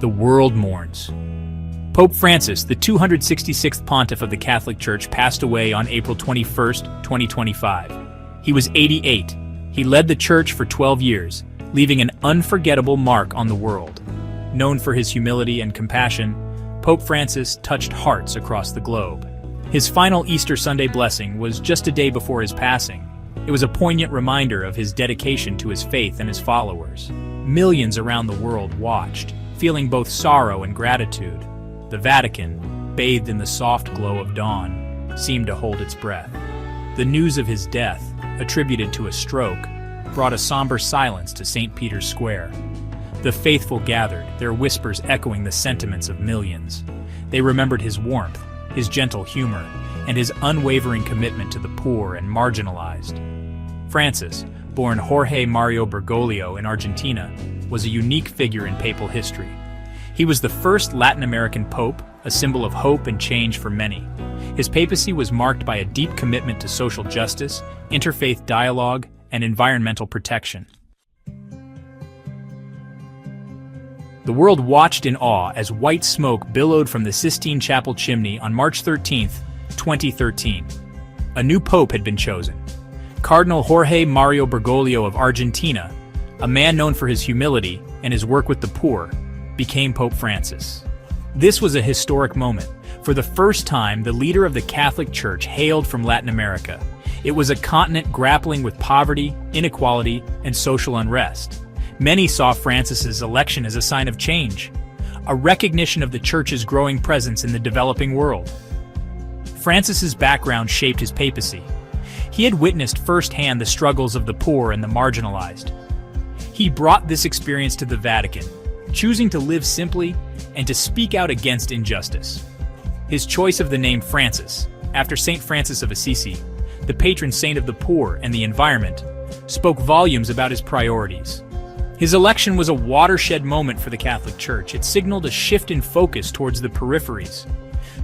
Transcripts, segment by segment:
The world mourns. Pope Francis, the 266th pontiff of the Catholic Church, passed away on April 21, 2025. He was 88. He led the Church for 12 years, leaving an unforgettable mark on the world. Known for his humility and compassion, Pope Francis touched hearts across the globe. His final Easter Sunday blessing was just a day before his passing. It was a poignant reminder of his dedication to his faith and his followers. Millions around the world watched, feeling both sorrow and gratitude. The Vatican, bathed in the soft glow of dawn, seemed to hold its breath. The news of his death, attributed to a stroke, brought a somber silence to St. Peter's Square. The faithful gathered, their whispers echoing the sentiments of millions. They remembered his warmth, his gentle humor, and his unwavering commitment to the poor and marginalized. Francis, born Jorge Mario Bergoglio in Argentina, was a unique figure in papal history. He was the first Latin American pope, a symbol of hope and change for many. His papacy was marked by a deep commitment to social justice, interfaith dialogue, and environmental protection. The world watched in awe as white smoke billowed from the Sistine Chapel chimney on March 13, 2013. A new pope had been chosen. Cardinal Jorge Mario Bergoglio of Argentina, a man known for his humility and his work with the poor, became Pope Francis. This was a historic moment. For the first time, the leader of the Catholic Church hailed from Latin America. It was a continent grappling with poverty, inequality, and social unrest. Many saw Francis's election as a sign of change, a recognition of the Church's growing presence in the developing world. Francis's background shaped his papacy. He had witnessed firsthand the struggles of the poor and the marginalized. He brought this experience to the Vatican, choosing to live simply and to speak out against injustice. His choice of the name Francis, after Saint Francis of Assisi, the patron saint of the poor and the environment, spoke volumes about his priorities. His election was a watershed moment for the Catholic Church. It signaled a shift in focus towards the peripheries,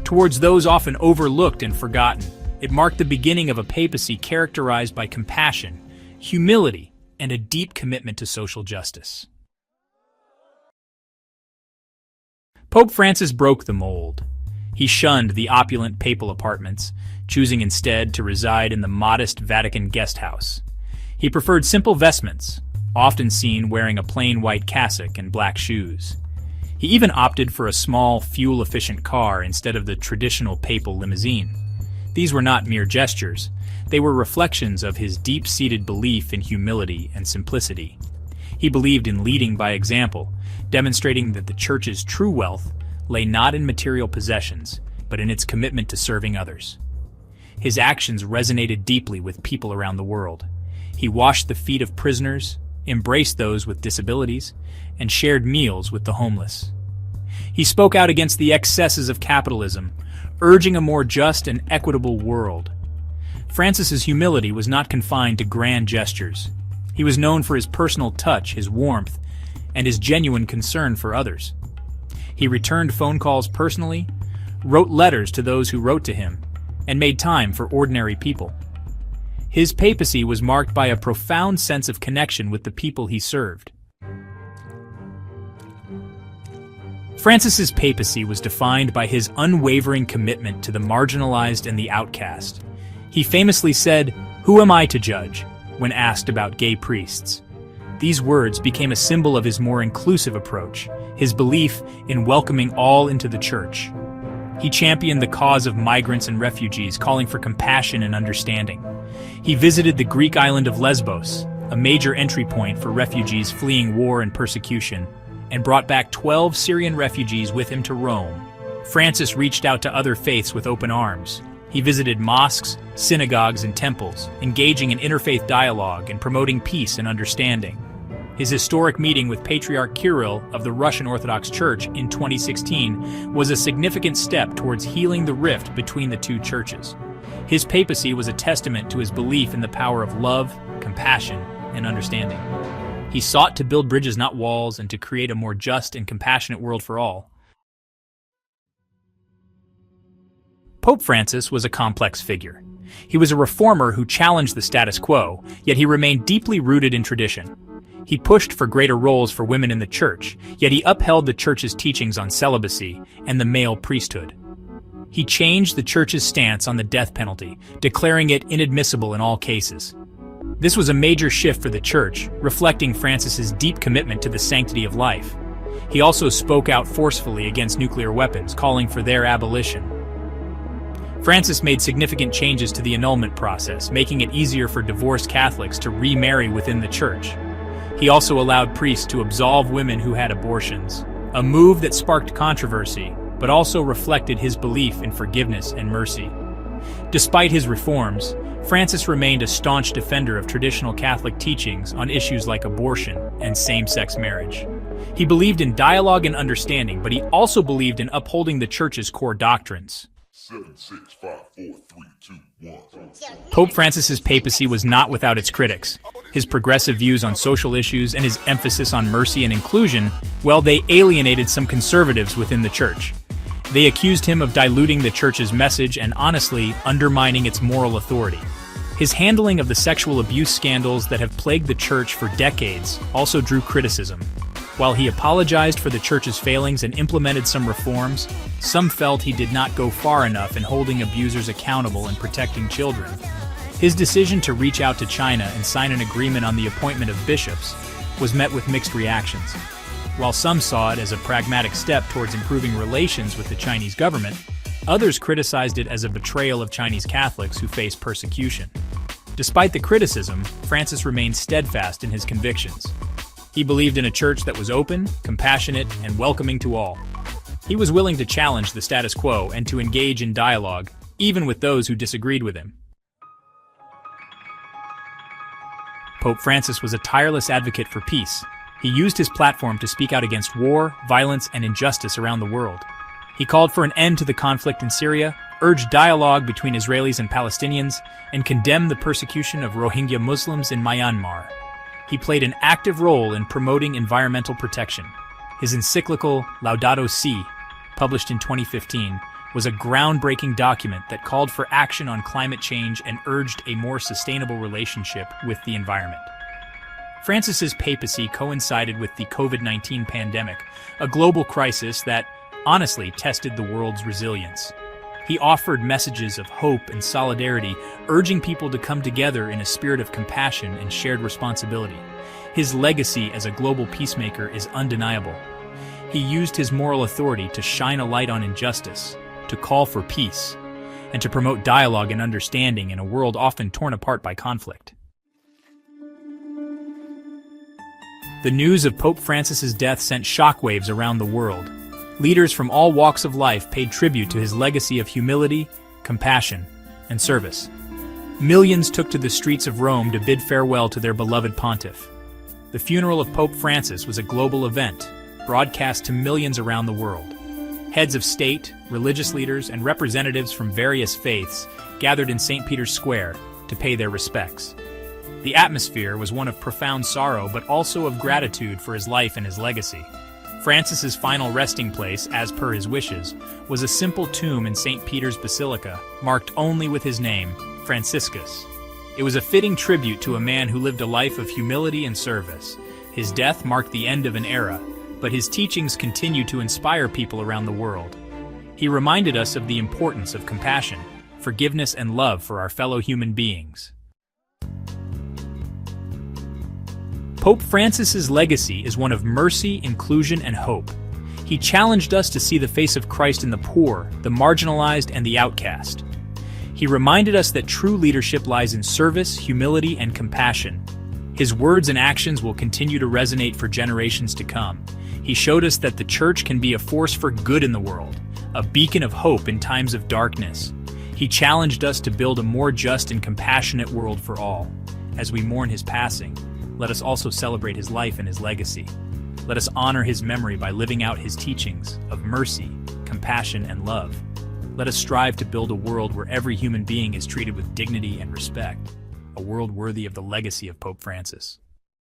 towards those often overlooked and forgotten. It marked the beginning of a papacy characterized by compassion, humility, and a deep commitment to social justice. Pope Francis broke the mold. He shunned the opulent papal apartments, choosing instead to reside in the modest Vatican guest house. He preferred simple vestments, often seen wearing a plain white cassock and black shoes. He even opted for a small, fuel-efficient car instead of the traditional papal limousine. These were not mere gestures. They were reflections of his deep-seated belief in humility and simplicity. He believed in leading by example, demonstrating that the Church's true wealth lay not in material possessions, but in its commitment to serving others. His actions resonated deeply with people around the world. He washed the feet of prisoners, embraced those with disabilities, and shared meals with the homeless. He spoke out against the excesses of capitalism, urging a more just and equitable world. Francis's humility was not confined to grand gestures. He was known for his personal touch, his warmth, and his genuine concern for others. He returned phone calls personally, wrote letters to those who wrote to him, and made time for ordinary people. His papacy was marked by a profound sense of connection with the people he served. Francis's papacy was defined by his unwavering commitment to the marginalized and the outcast. He famously said, "Who am I to judge?" when asked about gay priests. These words became a symbol of his more inclusive approach, his belief in welcoming all into the Church. He championed the cause of migrants and refugees, calling for compassion and understanding. He visited the Greek island of Lesbos, a major entry point for refugees fleeing war and persecution, and brought back 12 Syrian refugees with him to Rome. Francis reached out to other faiths with open arms. He visited mosques, synagogues, and temples, engaging in interfaith dialogue and promoting peace and understanding. His historic meeting with Patriarch Kirill of the Russian Orthodox Church in 2016 was a significant step towards healing the rift between the two churches. His papacy was a testament to his belief in the power of love, compassion, and understanding. He sought to build bridges, not walls, and to create a more just and compassionate world for all. Pope Francis was a complex figure. He was a reformer who challenged the status quo, yet he remained deeply rooted in tradition. He pushed for greater roles for women in the church, yet he upheld the church's teachings on celibacy and the male priesthood. He changed the church's stance on the death penalty, declaring it inadmissible in all cases. This was a major shift for the church, reflecting Francis's deep commitment to the sanctity of life. He also spoke out forcefully against nuclear weapons, calling for their abolition. Francis made significant changes to the annulment process, making it easier for divorced Catholics to remarry within the church. He also allowed priests to absolve women who had abortions, a move that sparked controversy, but also reflected his belief in forgiveness and mercy. Despite his reforms, Francis remained a staunch defender of traditional Catholic teachings on issues like abortion and same-sex marriage. He believed in dialogue and understanding, but he also believed in upholding the Church's core doctrines. 7, 6, 5, 4, 3, 2, 1. Pope Francis's papacy was not without its critics. His progressive views on social issues and his emphasis on mercy and inclusion, well, they alienated some conservatives within the Church. They accused him of diluting the Church's message and, honestly, undermining its moral authority. His handling of the sexual abuse scandals that have plagued the Church for decades also drew criticism. While he apologized for the Church's failings and implemented some reforms, some felt he did not go far enough in holding abusers accountable and protecting children. His decision to reach out to China and sign an agreement on the appointment of bishops was met with mixed reactions. While some saw it as a pragmatic step towards improving relations with the Chinese government, others criticized it as a betrayal of Chinese Catholics who face persecution. Despite the criticism, Francis remained steadfast in his convictions. He believed in a church that was open, compassionate, and welcoming to all. He was willing to challenge the status quo and to engage in dialogue, even with those who disagreed with him. Pope Francis was a tireless advocate for peace. He used his platform to speak out against war, violence, and injustice around the world. He called for an end to the conflict in Syria, urged dialogue between Israelis and Palestinians, and condemned the persecution of Rohingya Muslims in Myanmar. He played an active role in promoting environmental protection. His encyclical Laudato Si', published in 2015, was a groundbreaking document that called for action on climate change and urged a more sustainable relationship with the environment. Francis's papacy coincided with the COVID-19 pandemic, a global crisis that, honestly, tested the world's resilience. He offered messages of hope and solidarity, urging people to come together in a spirit of compassion and shared responsibility. His legacy as a global peacemaker is undeniable. He used his moral authority to shine a light on injustice, to call for peace, and to promote dialogue and understanding in a world often torn apart by conflict. The news of Pope Francis's death sent shockwaves around the world. Leaders from all walks of life paid tribute to his legacy of humility, compassion, and service. Millions took to the streets of Rome to bid farewell to their beloved pontiff. The funeral of Pope Francis was a global event, broadcast to millions around the world. Heads of state, religious leaders, and representatives from various faiths gathered in St. Peter's Square to pay their respects. The atmosphere was one of profound sorrow, but also of gratitude for his life and his legacy. Francis's final resting place, as per his wishes, was a simple tomb in St. Peter's Basilica, marked only with his name, Franciscus. It was a fitting tribute to a man who lived a life of humility and service. His death marked the end of an era, but his teachings continue to inspire people around the world. He reminded us of the importance of compassion, forgiveness, and love for our fellow human beings. Pope Francis's legacy is one of mercy, inclusion, and hope. He challenged us to see the face of Christ in the poor, the marginalized, and the outcast. He reminded us that true leadership lies in service, humility, and compassion. His words and actions will continue to resonate for generations to come. He showed us that the Church can be a force for good in the world, a beacon of hope in times of darkness. He challenged us to build a more just and compassionate world for all. As we mourn his passing, let us also celebrate his life and his legacy. Let us honor his memory by living out his teachings of mercy, compassion, and love. Let us strive to build a world where every human being is treated with dignity and respect, a world worthy of the legacy of Pope Francis.